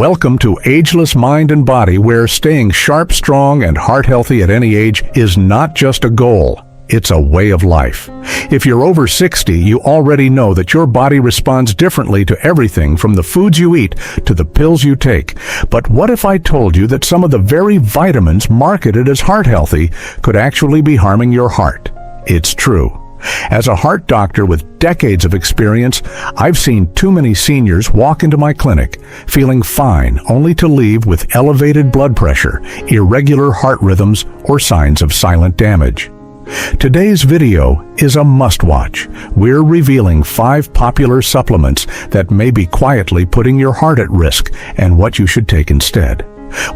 Welcome to Ageless Mind and Body, where staying sharp, strong, and heart healthy at any age is not just a goal. It's a way of life. If you're over 60, you already know that your body responds differently to everything from the foods you eat to the pills you take. But what if I told you that some of the very vitamins marketed as heart healthy could actually be harming your heart? It's true. As a heart doctor with decades of experience, I've seen too many seniors walk into my clinic feeling fine only to leave with elevated blood pressure, irregular heart rhythms, or signs of silent damage. Today's video is a must-watch. We're revealing 5 popular supplements that may be quietly putting your heart at risk and what you should take instead.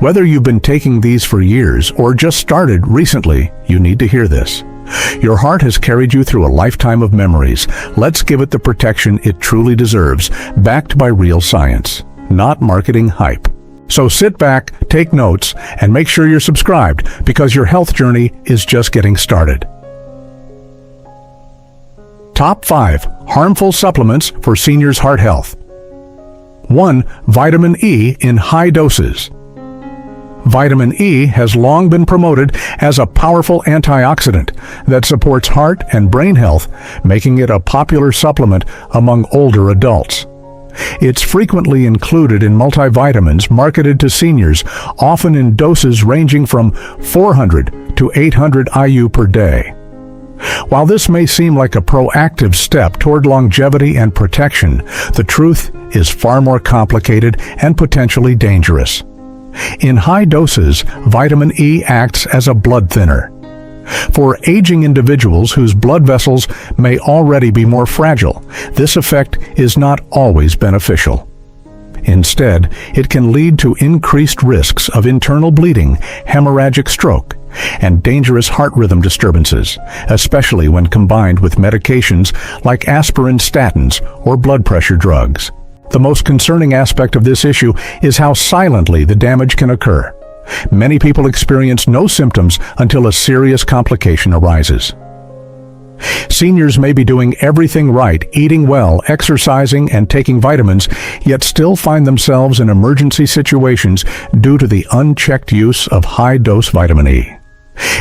Whether you've been taking these for years or just started recently, you need to hear this. Your heart has carried you through a lifetime of memories. Let's give it the protection it truly deserves, backed by real science, not marketing hype. So sit back, take notes, and make sure you're subscribed, because your health journey is just getting started. Top 5 harmful supplements for seniors' heart health. 1. Vitamin E in high doses. Vitamin E has long been promoted as a powerful antioxidant that supports heart and brain health, making it a popular supplement among older adults. It's frequently included in multivitamins marketed to seniors, often in doses ranging from 400 to 800 IU per day. While this may seem like a proactive step toward longevity and protection, the truth is far more complicated and potentially dangerous. In high doses, vitamin E acts as a blood thinner. For aging individuals whose blood vessels may already be more fragile, this effect is not always beneficial. Instead, it can lead to increased risks of internal bleeding, hemorrhagic stroke, and dangerous heart rhythm disturbances, especially when combined with medications like aspirin, statins, or blood pressure drugs. The most concerning aspect of this issue is how silently the damage can occur. Many people experience no symptoms until a serious complication arises. Seniors may be doing everything right, eating well, exercising, and taking vitamins, yet still find themselves in emergency situations due to the unchecked use of high-dose vitamin E.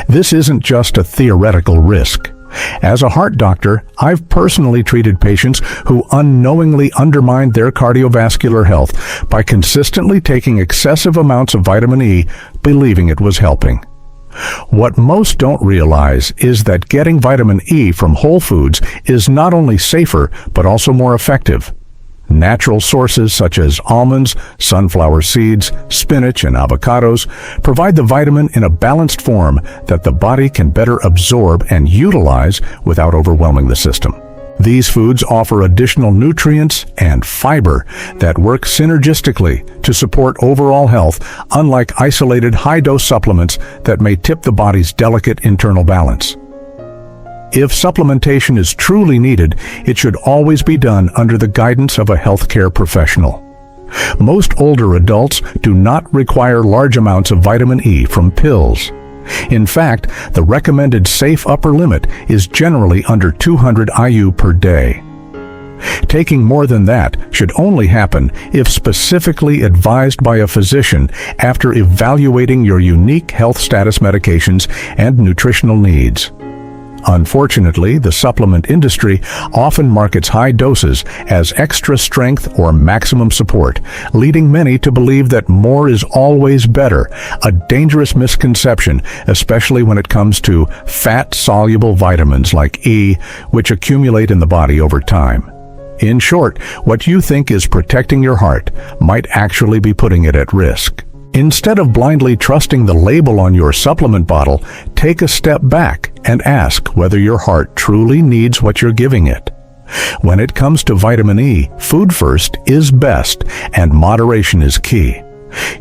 This isn't just a theoretical risk. As a heart doctor, I've personally treated patients who unknowingly undermined their cardiovascular health by consistently taking excessive amounts of vitamin E, believing it was helping. What most don't realize is that getting vitamin E from whole foods is not only safer, but also more effective. Natural sources such as almonds, sunflower seeds, spinach, and avocados provide the vitamin in a balanced form that the body can better absorb and utilize without overwhelming the system. These foods offer additional nutrients and fiber that work synergistically to support overall health, unlike isolated high-dose supplements that may tip the body's delicate internal balance. If supplementation is truly needed, it should always be done under the guidance of a healthcare professional. Most older adults do not require large amounts of vitamin E from pills. In fact, the recommended safe upper limit is generally under 200 IU per day. Taking more than that should only happen if specifically advised by a physician after evaluating your unique health status medications and nutritional needs. Unfortunately, the supplement industry often markets high doses as extra strength or maximum support, leading many to believe that more is always better, a dangerous misconception, especially when it comes to fat-soluble vitamins like E, which accumulate in the body over time. In short, what you think is protecting your heart might actually be putting it at risk. Instead of blindly trusting the label on your supplement bottle, take a step back and ask whether your heart truly needs what you're giving it. When it comes to vitamin E, food first is best, and moderation is key.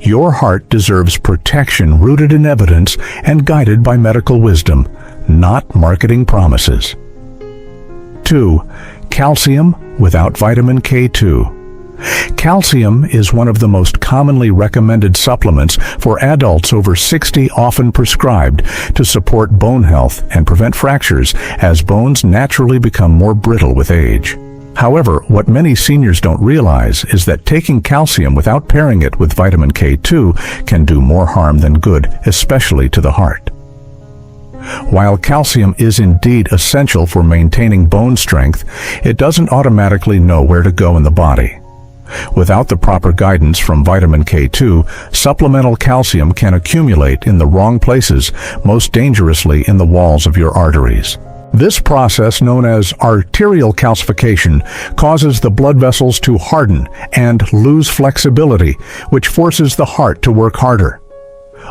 Your heart deserves protection rooted in evidence and guided by medical wisdom, not marketing promises. 2. Calcium without vitamin K2. Calcium is one of the most commonly recommended supplements for adults over 60, often prescribed to support bone health and prevent fractures as bones naturally become more brittle with age. However, what many seniors don't realize is that taking calcium without pairing it with vitamin K2 can do more harm than good, especially to the heart. While calcium is indeed essential for maintaining bone strength, it doesn't automatically know where to go in the body. Without the proper guidance from vitamin K2, supplemental calcium can accumulate in the wrong places, most dangerously in the walls of your arteries. This process, known as arterial calcification, causes the blood vessels to harden and lose flexibility, which forces the heart to work harder.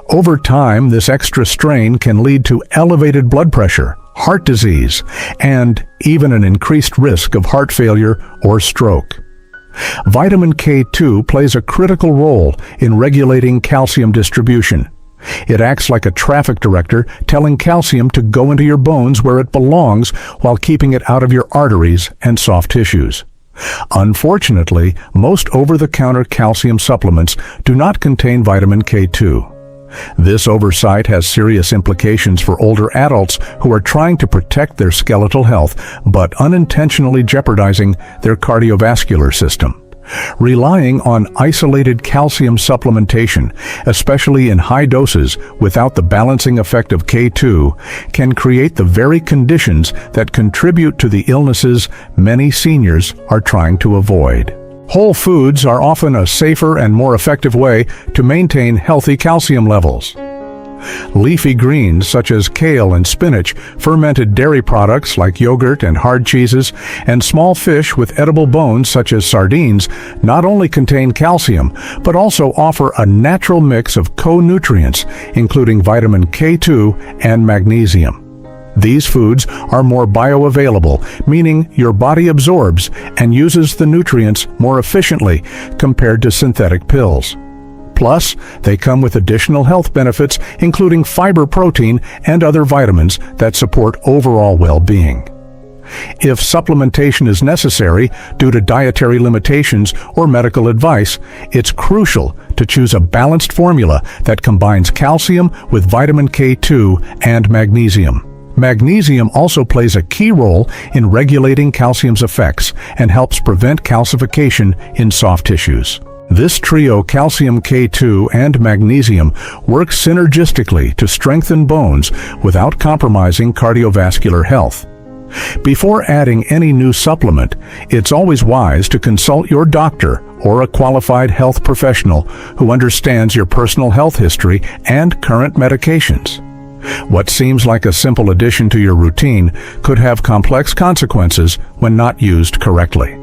Over time, this extra strain can lead to elevated blood pressure, heart disease, and even an increased risk of heart failure or stroke. Vitamin K2 plays a critical role in regulating calcium distribution. It acts like a traffic director, telling calcium to go into your bones where it belongs while keeping it out of your arteries and soft tissues. Unfortunately, most over-the-counter calcium supplements do not contain vitamin K2. This oversight has serious implications for older adults who are trying to protect their skeletal health but unintentionally jeopardizing their cardiovascular system. Relying on isolated calcium supplementation, especially in high doses without the balancing effect of K2, can create the very conditions that contribute to the illnesses many seniors are trying to avoid. Whole foods are often a safer and more effective way to maintain healthy calcium levels. Leafy greens such as kale and spinach, fermented dairy products like yogurt and hard cheeses, and small fish with edible bones such as sardines not only contain calcium, but also offer a natural mix of co-nutrients, including vitamin K2 and magnesium. These foods are more bioavailable, meaning your body absorbs and uses the nutrients more efficiently compared to synthetic pills. Plus, they come with additional health benefits, including fiber protein and other vitamins that support overall well-being. If supplementation is necessary due to dietary limitations or medical advice, it's crucial to choose a balanced formula that combines calcium with vitamin K2 and magnesium. Magnesium also plays a key role in regulating calcium's effects and helps prevent calcification in soft tissues. This trio, calcium, K2, and magnesium, works synergistically to strengthen bones without compromising cardiovascular health. Before adding any new supplement, it's always wise to consult your doctor or a qualified health professional who understands your personal health history and current medications. What seems like a simple addition to your routine could have complex consequences when not used correctly.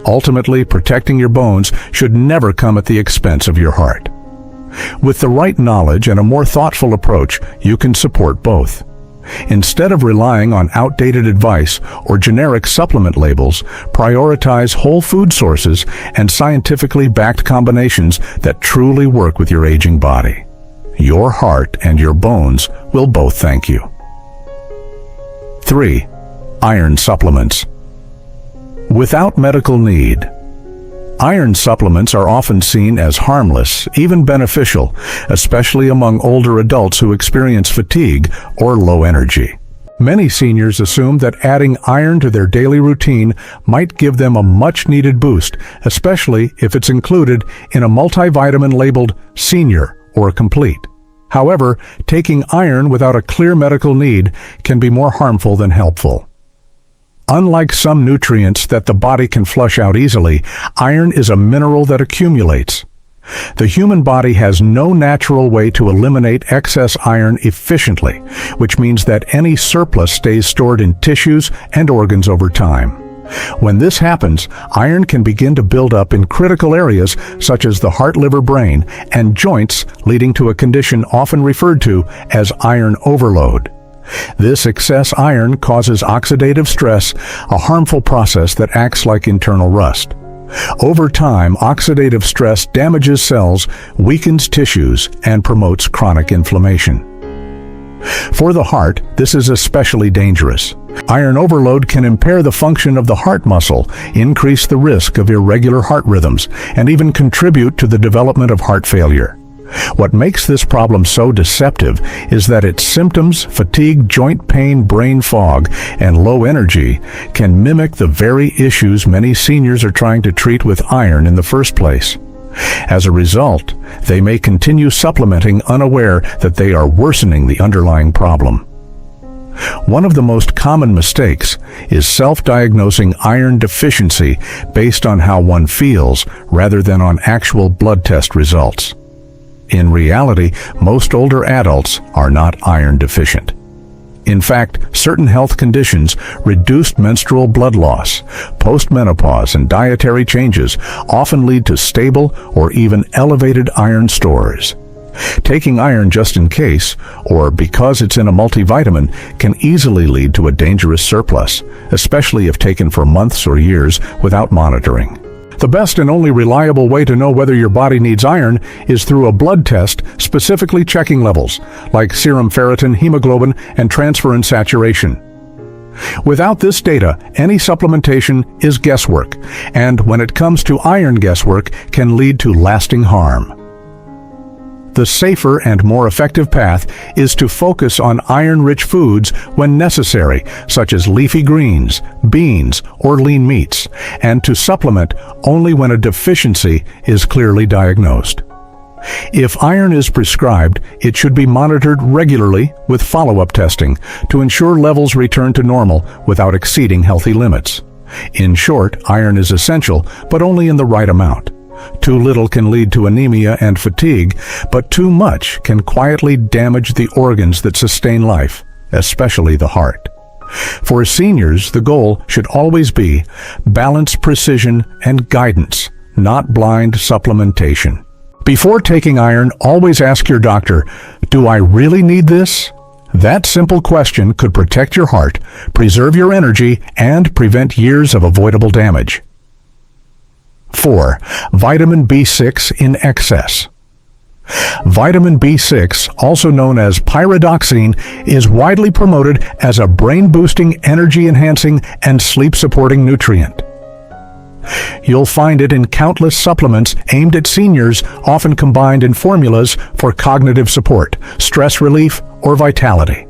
Ultimately, protecting your bones should never come at the expense of your heart. With the right knowledge and a more thoughtful approach, you can support both. Instead of relying on outdated advice or generic supplement labels, prioritize whole food sources and scientifically backed combinations that truly work with your aging body. Your heart and your bones will both thank you. 3. Iron supplements. Without medical need. Iron supplements are often seen as harmless, even beneficial, especially among older adults who experience fatigue or low energy. Many seniors assume that adding iron to their daily routine might give them a much-needed boost, especially if it's included in a multivitamin labeled Senior or Complete. However, taking iron without a clear medical need can be more harmful than helpful. Unlike some nutrients that the body can flush out easily, iron is a mineral that accumulates. The human body has no natural way to eliminate excess iron efficiently, which means that any surplus stays stored in tissues and organs over time. When this happens, iron can begin to build up in critical areas such as the heart, liver, brain, and joints, leading to a condition often referred to as iron overload. This excess iron causes oxidative stress, a harmful process that acts like internal rust. Over time, oxidative stress damages cells, weakens tissues, and promotes chronic inflammation. For the heart, this is especially dangerous. Iron overload can impair the function of the heart muscle, increase the risk of irregular heart rhythms, and even contribute to the development of heart failure. What makes this problem so deceptive is that its symptoms, fatigue, joint pain, brain fog, and low energy, can mimic the very issues many seniors are trying to treat with iron in the first place. As a result, they may continue supplementing unaware that they are worsening the underlying problem. One of the most common mistakes is self-diagnosing iron deficiency based on how one feels rather than on actual blood test results. In reality, most older adults are not iron deficient. In fact, certain health conditions, reduced menstrual blood loss, postmenopause, and dietary changes often lead to stable or even elevated iron stores. Taking iron just in case, or because it's in a multivitamin, can easily lead to a dangerous surplus, especially if taken for months or years without monitoring. The best and only reliable way to know whether your body needs iron is through a blood test specifically checking levels, like serum ferritin, hemoglobin, and transferrin saturation. Without this data, any supplementation is guesswork, and when it comes to iron guesswork, can lead to lasting harm. The safer and more effective path is to focus on iron-rich foods when necessary, such as leafy greens, beans, or lean meats, and to supplement only when a deficiency is clearly diagnosed. If iron is prescribed, it should be monitored regularly with follow-up testing to ensure levels return to normal without exceeding healthy limits. In short, iron is essential, but only in the right amount. Too little can lead to anemia and fatigue, but too much can quietly damage the organs that sustain life, especially the heart. For seniors, the goal should always be balance, precision, and guidance, not blind supplementation. Before taking iron, always ask your doctor, "Do I really need this?" That simple question could protect your heart, preserve your energy, and prevent years of avoidable damage. 4. Vitamin B6 in excess. Vitamin B6, also known as pyridoxine, is widely promoted as a brain-boosting, energy-enhancing, and sleep-supporting nutrient. You'll find it in countless supplements aimed at seniors, often combined in formulas for cognitive support, stress relief, or vitality.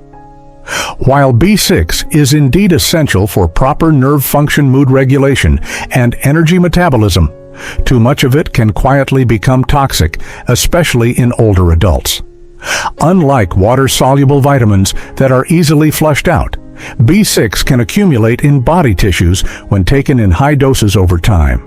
While B6 is indeed essential for proper nerve function, mood regulation, and energy metabolism, too much of it can quietly become toxic, especially in older adults. Unlike water-soluble vitamins that are easily flushed out, B6 can accumulate in body tissues when taken in high doses over time.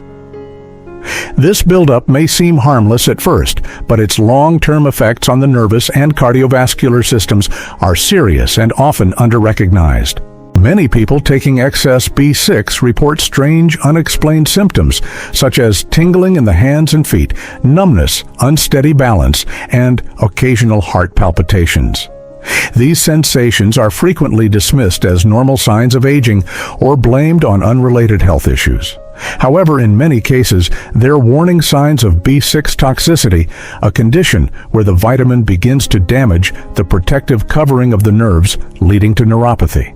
This buildup may seem harmless at first, but its long-term effects on the nervous and cardiovascular systems are serious and often under-recognized. Many people taking excess B6 report strange, unexplained symptoms, such as tingling in the hands and feet, numbness, unsteady balance, and occasional heart palpitations. These sensations are frequently dismissed as normal signs of aging or blamed on unrelated health issues. However, in many cases, they're warning signs of B6 toxicity, a condition where the vitamin begins to damage the protective covering of the nerves, leading to neuropathy.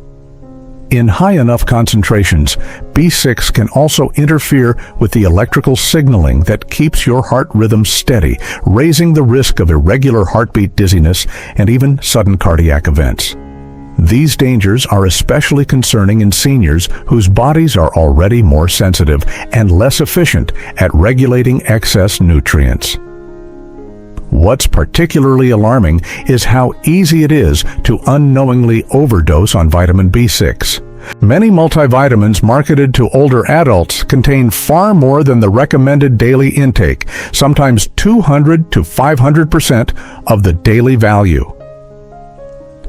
In high enough concentrations, B6 can also interfere with the electrical signaling that keeps your heart rhythm steady, raising the risk of irregular heartbeat, dizziness, and even sudden cardiac events. These dangers are especially concerning in seniors whose bodies are already more sensitive and less efficient at regulating excess nutrients. What's particularly alarming is how easy it is to unknowingly overdose on vitamin B6. Many multivitamins marketed to older adults contain far more than the recommended daily intake, sometimes 200 to 500% of the daily value.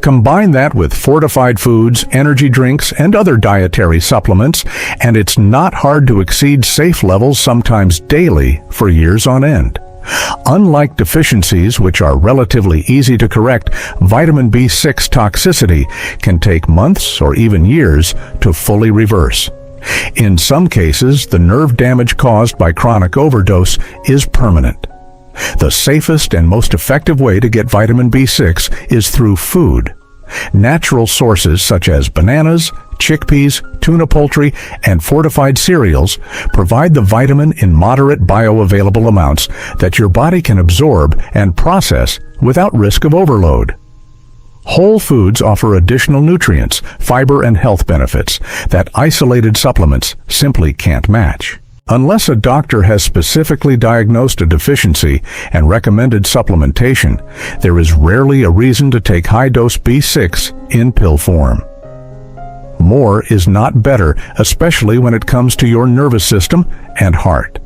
Combine that with fortified foods, energy drinks, and other dietary supplements, and it's not hard to exceed safe levels, sometimes daily, for years on end. Unlike deficiencies, which are relatively easy to correct, vitamin B6 toxicity can take months or even years to fully reverse. In some cases, the nerve damage caused by chronic overdose is permanent. The safest and most effective way to get vitamin B6 is through food. Natural sources such as bananas, chickpeas, tuna poultry, and fortified cereals provide the vitamin in moderate bioavailable amounts that your body can absorb and process without risk of overload. Whole foods offer additional nutrients, fiber, and health benefits that isolated supplements simply can't match. Unless a doctor has specifically diagnosed a deficiency and recommended supplementation, there is rarely a reason to take high-dose B6 in pill form. More is not better, especially when it comes to your nervous system and heart.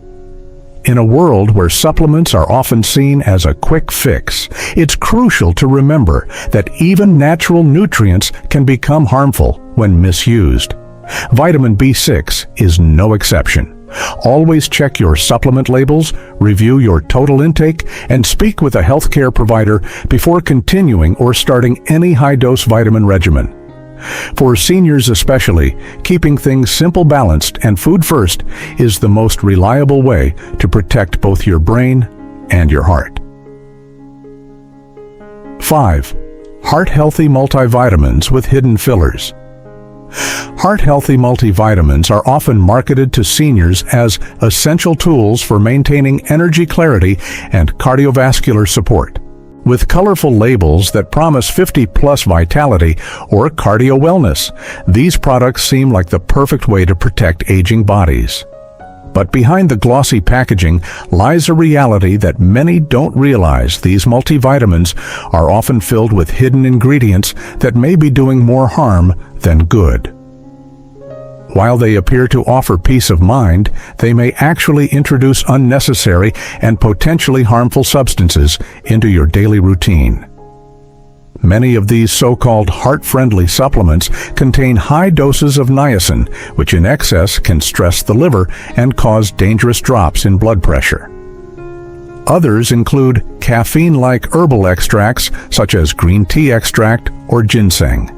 In a world where supplements are often seen as a quick fix, it's crucial to remember that even natural nutrients can become harmful when misused. Vitamin B6 is no exception. Always check your supplement labels, review your total intake, and speak with a healthcare provider before continuing or starting any high-dose vitamin regimen. For seniors especially, keeping things simple, balanced, and food first is the most reliable way to protect both your brain and your heart. 5. Heart-healthy multivitamins with hidden fillers. Heart-healthy multivitamins are often marketed to seniors as essential tools for maintaining energy, clarity, and cardiovascular support. With colorful labels that promise 50-plus vitality or cardio wellness, these products seem like the perfect way to protect aging bodies. But behind the glossy packaging lies a reality that many don't realize. These multivitamins are often filled with hidden ingredients that may be doing more harm than good. While they appear to offer peace of mind, they may actually introduce unnecessary and potentially harmful substances into your daily routine. Many of these so-called heart-friendly supplements contain high doses of niacin, which in excess can stress the liver and cause dangerous drops in blood pressure. Others include caffeine-like herbal extracts such as green tea extract or ginseng.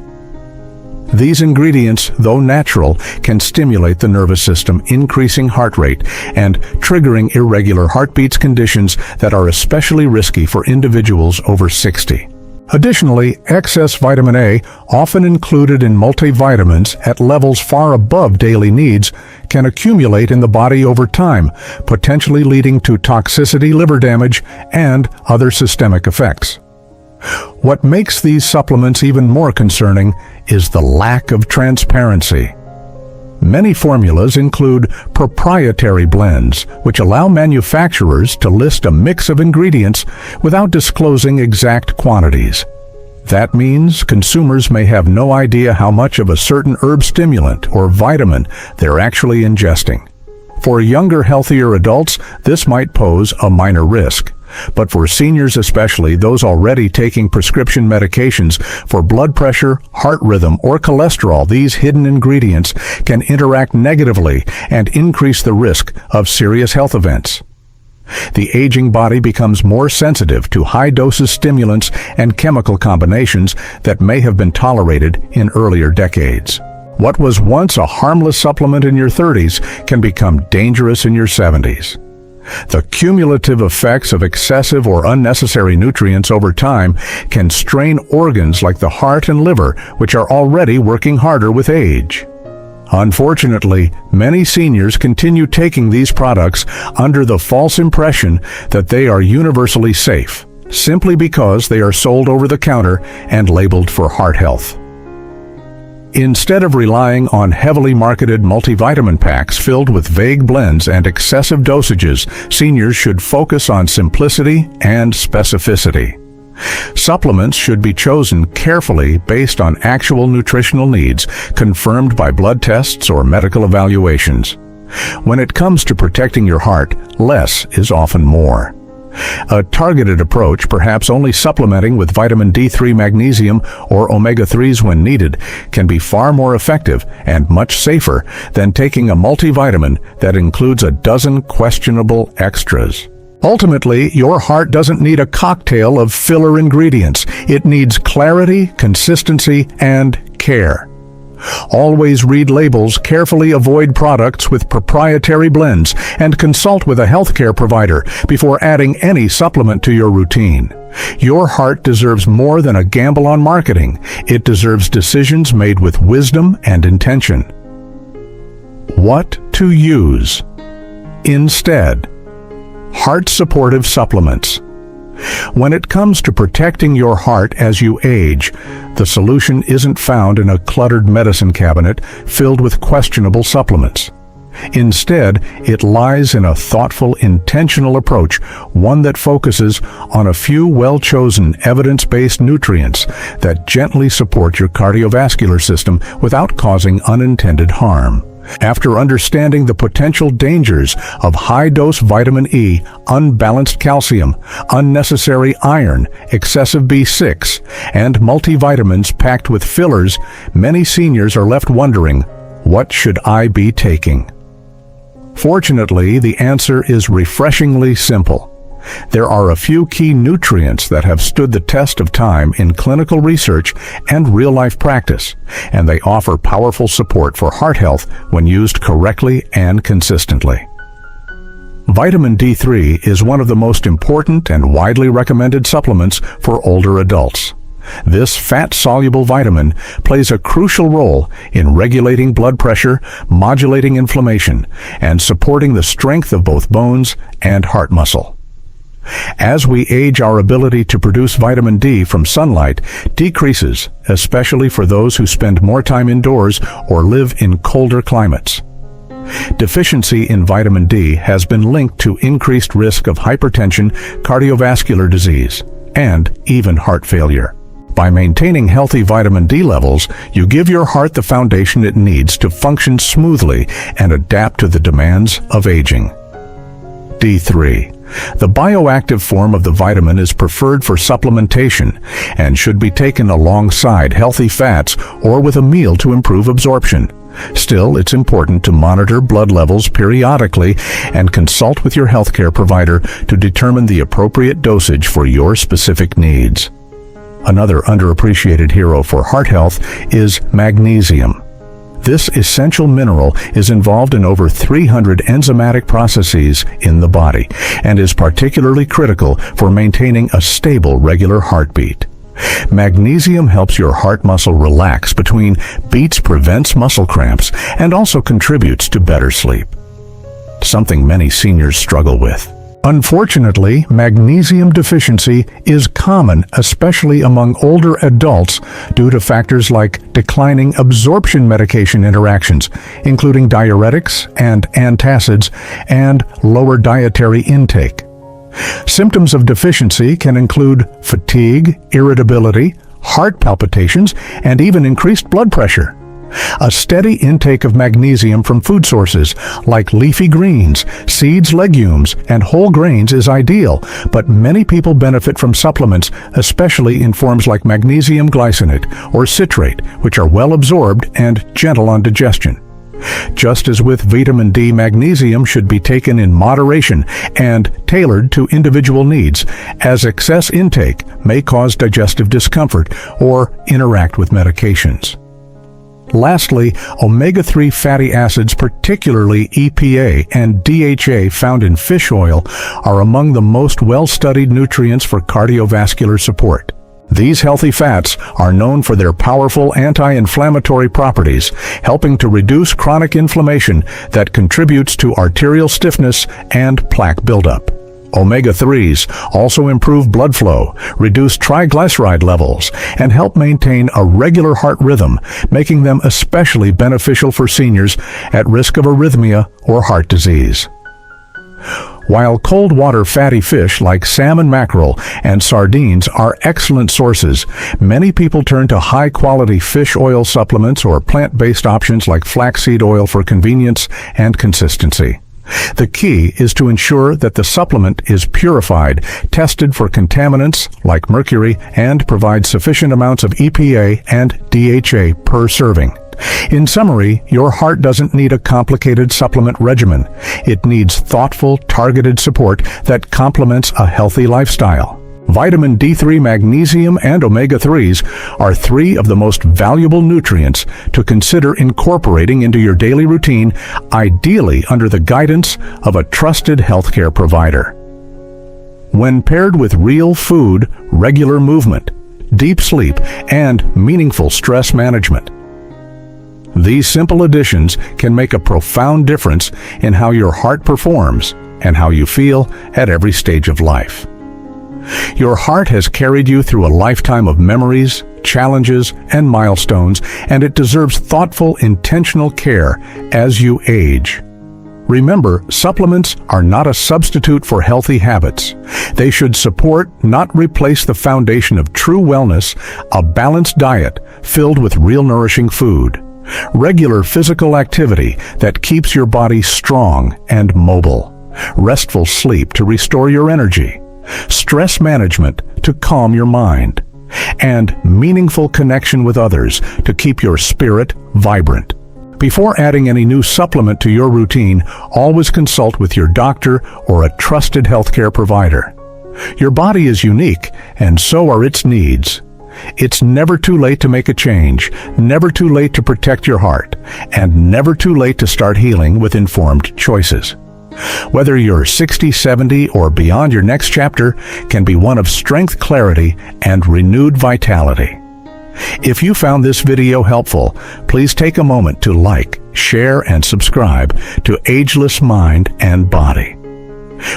These ingredients, though natural, can stimulate the nervous system, increasing heart rate and triggering irregular heartbeats, conditions that are especially risky for individuals over 60. Additionally, excess vitamin A, often included in multivitamins at levels far above daily needs, can accumulate in the body over time, potentially leading to toxicity, liver damage, and other systemic effects. What makes these supplements even more concerning is the lack of transparency. Many formulas include proprietary blends, which allow manufacturers to list a mix of ingredients without disclosing exact quantities. That means consumers may have no idea how much of a certain herb stimulant or vitamin they're actually ingesting. For younger, healthier adults, this might pose a minor risk. But for seniors, especially those already taking prescription medications for blood pressure, heart rhythm, or cholesterol, these hidden ingredients can interact negatively and increase the risk of serious health events. The aging body becomes more sensitive to high-dose stimulants and chemical combinations that may have been tolerated in earlier decades. What was once a harmless supplement in your 30s can become dangerous in your 70s. The cumulative effects of excessive or unnecessary nutrients over time can strain organs like the heart and liver, which are already working harder with age. Unfortunately, many seniors continue taking these products under the false impression that they are universally safe, simply because they are sold over the counter and labeled for heart health. Instead of relying on heavily marketed multivitamin packs filled with vague blends and excessive dosages, seniors should focus on simplicity and specificity. Supplements should be chosen carefully based on actual nutritional needs, confirmed by blood tests or medical evaluations. When it comes to protecting your heart, less is often more. A targeted approach, perhaps only supplementing with vitamin D3, magnesium, or omega-3s when needed, can be far more effective and much safer than taking a multivitamin that includes a dozen questionable extras. Ultimately, your heart doesn't need a cocktail of filler ingredients. It needs clarity, consistency, and care. Always read labels, carefully avoid products with proprietary blends, and consult with a healthcare provider before adding any supplement to your routine. Your heart deserves more than a gamble on marketing. It deserves decisions made with wisdom and intention. What to use instead? Heart-supportive supplements. When it comes to protecting your heart as you age, the solution isn't found in a cluttered medicine cabinet filled with questionable supplements. Instead, it lies in a thoughtful, intentional approach, one that focuses on a few well-chosen, evidence-based nutrients that gently support your cardiovascular system without causing unintended harm. After understanding the potential dangers of high-dose vitamin E, unbalanced calcium, unnecessary iron, excessive B6, and multivitamins packed with fillers, many seniors are left wondering, what should I be taking? Fortunately, the answer is refreshingly simple. There are a few key nutrients that have stood the test of time in clinical research and real-life practice, and they offer powerful support for heart health when used correctly and consistently. Vitamin D3 is one of the most important and widely recommended supplements for older adults. This fat-soluble vitamin plays a crucial role in regulating blood pressure, modulating inflammation, and supporting the strength of both bones and heart muscle. As we age, our ability to produce vitamin D from sunlight decreases, especially for those who spend more time indoors or live in colder climates. Deficiency in vitamin D has been linked to increased risk of hypertension, cardiovascular disease, and even heart failure. By maintaining healthy vitamin D levels, you give your heart the foundation it needs to function smoothly and adapt to the demands of aging. D3. The bioactive form of the vitamin is preferred for supplementation and should be taken alongside healthy fats or with a meal to improve absorption. Still, it's important to monitor blood levels periodically and consult with your healthcare provider to determine the appropriate dosage for your specific needs. Another underappreciated hero for heart health is magnesium. This essential mineral is involved in over 300 enzymatic processes in the body and is particularly critical for maintaining a stable, regular heartbeat. Magnesium helps your heart muscle relax between beats, prevents muscle cramps, and also contributes to better sleep, something many seniors struggle with. Unfortunately, magnesium deficiency is common, especially among older adults, due to factors like declining absorption medication interactions, including diuretics and antacids, and lower dietary intake. Symptoms of deficiency can include fatigue, irritability, heart palpitations, and even increased blood pressure. A steady intake of magnesium from food sources like leafy greens, seeds, legumes, and whole grains is ideal, but many people benefit from supplements, especially in forms like magnesium glycinate or citrate, which are well absorbed and gentle on digestion. Just as with vitamin D, magnesium should be taken in moderation and tailored to individual needs, as excess intake may cause digestive discomfort or interact with medications. Lastly, omega-3 fatty acids, particularly EPA and DHA found in fish oil, are among the most well-studied nutrients for cardiovascular support. These healthy fats are known for their powerful anti-inflammatory properties, helping to reduce chronic inflammation that contributes to arterial stiffness and plaque buildup. Omega-3s also improve blood flow, reduce triglyceride levels, and help maintain a regular heart rhythm, making them especially beneficial for seniors at risk of arrhythmia or heart disease. While cold water fatty fish like salmon, mackerel, and sardines are excellent sources, many people turn to high-quality fish oil supplements or plant-based options like flaxseed oil for convenience and consistency. The key is to ensure that the supplement is purified, tested for contaminants like mercury, and provides sufficient amounts of EPA and DHA per serving. In summary, your heart doesn't need a complicated supplement regimen. It needs thoughtful, targeted support that complements a healthy lifestyle. Vitamin D3, magnesium, and omega-3s are three of the most valuable nutrients to consider incorporating into your daily routine, ideally under the guidance of a trusted healthcare provider. When paired with real food, regular movement, deep sleep, and meaningful stress management, these simple additions can make a profound difference in how your heart performs and how you feel at every stage of life. Your heart has carried you through a lifetime of memories, challenges, and milestones, and it deserves thoughtful, intentional care as you age. Remember, supplements are not a substitute for healthy habits. They should support, not replace, the foundation of true wellness, a balanced diet filled with real nourishing food, regular physical activity that keeps your body strong and mobile, restful sleep to restore your energy, stress management to calm your mind, and meaningful connection with others to keep your spirit vibrant. Before adding any new supplement to your routine, always consult with your doctor or a trusted healthcare provider. Your body is unique, and so are its needs. It's never too late to make a change, never too late to protect your heart, and never too late to start healing with informed choices. Whether you're 60, 70, or beyond, your next chapter can be one of strength, clarity, and renewed vitality. If you found this video helpful, please take a moment to like, share, and subscribe to Ageless Mind and Body.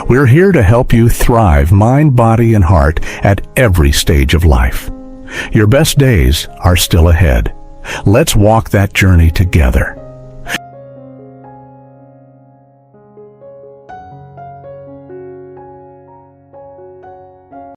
We're here to help you thrive mind, body, and heart at every stage of life. Your best days are still ahead. Let's walk that journey together.